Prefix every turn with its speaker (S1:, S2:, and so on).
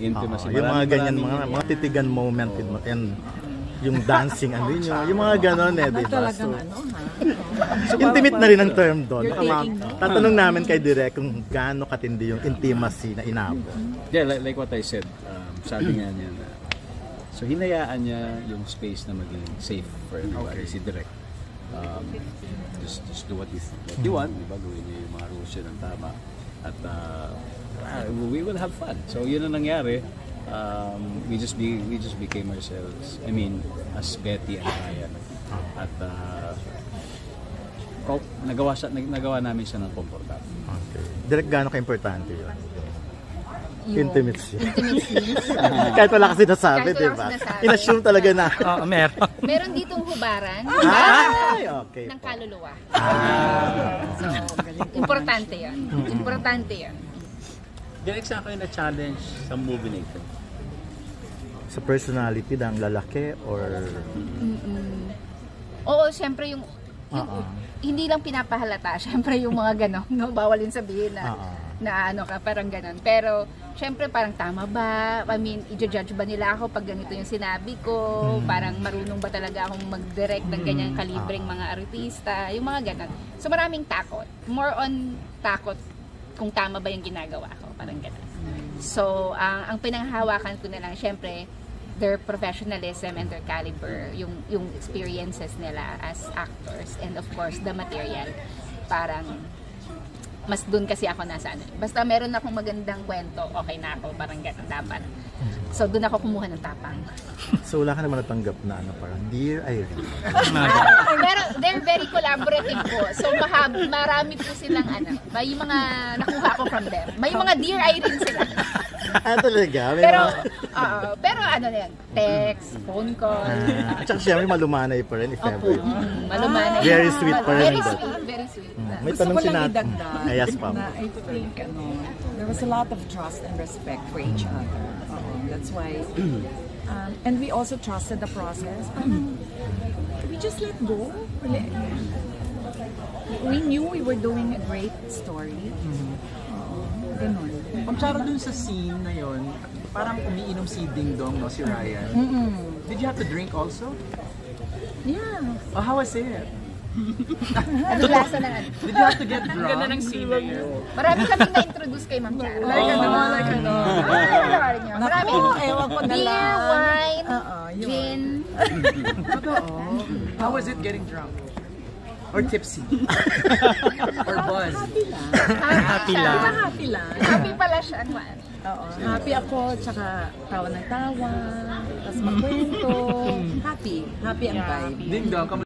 S1: intimacy.
S2: Yung mga ganyan, mga titigan moment, and yung dancing, yung mga ganon di ba? So, intimate na rin ang term doon. Tatanong namin kay Direk kung gaano katindi yung intimacy na inabot.
S1: Yeah, like what I said, sabi nga niya na, so hinayaan niya yung space na maging safe for everybody. Si Direk, just do what you want, diba? Gawin niya yung mga rules yun ng tama. At we will have fun. So yun ang nangyari. We just became ourselves. I mean, as Betty and Ryan. At nagawa namin siya ng komportable.
S2: Okay. Direk, gaano ka-importante yun? Intimacy. Kahit wala kasi nasabi, di ba? In-assume talaga na.
S3: Meron ditong hubaran.
S2: Okay.
S3: Ng kaluluwa. So, importante yun. Importante yun.
S1: Direk, saan kayo na-challenge sa movie na ito?
S2: Sa personality ng lalaki or...
S3: Oo, siyempre yung hindi lang pinapahalata. Siyempre yung mga ganon, no? Bawal yung sabihin na ano ka, parang ganon. Pero, siyempre parang tama ba? I mean, i-judge ba nila ako pag ganito yung sinabi ko? Parang marunong ba talaga akong mag-direct ng ganyang kalibreng mga artista? Yung mga ganon. So, maraming takot. More on takot kung tama ba yung ginagawa ko. Parang ganon. So, ang pinanghahawakan ko na lang, syempre, their professionalism and their caliber, yung experiences nila as actors, and of course, the material. Parang, mas dun kasi ako nasa ano. Basta meron akong magandang kwento, okay na ako, parang ganon dapat. So, dun ako kumuha ng tapang.
S2: So, wala ka naman natanggap na parang, Dear Irene.
S3: Pero they're very collaborative po. So, marami po silang may mga nakuha ko from them. May mga Dear Irene sila.
S2: Talaga?
S3: Pero ano na yan, text, phone call.
S2: At saka siyempre malumanay pa rin if ever.
S3: Malumanay.
S2: Very sweet pa rin.
S3: Very sweet.
S2: May tanong si Nat.
S4: Yes, Pam. I think there was a lot of trust and respect for each other. That's why, and we also trusted the process. We just let go. We knew we were doing a great story. Ganon.
S5: Pagkara dun sa scene na yun, parang umiinom si Ding Dong, no, si Ryan. Did you have to drink also?
S4: Yeah.
S5: Oh, how was it?
S3: Ano lasa na
S5: Did you have to get drunk?
S1: Ganda ng scene na yun.
S3: Marami kaming na-introduce kay Ma'am Chara.
S4: Like ano.
S3: Marami.
S4: Ewan ko na lang.
S3: Beer, wine, gin.
S5: How was it getting drunk? Or tipsy? Or buzz?
S4: Happy lang.
S3: Happy pala siya.
S4: Happy ako, tsaka tawa ng tawa, tapos magkwento. Happy ang vibe.
S5: Ding Dong,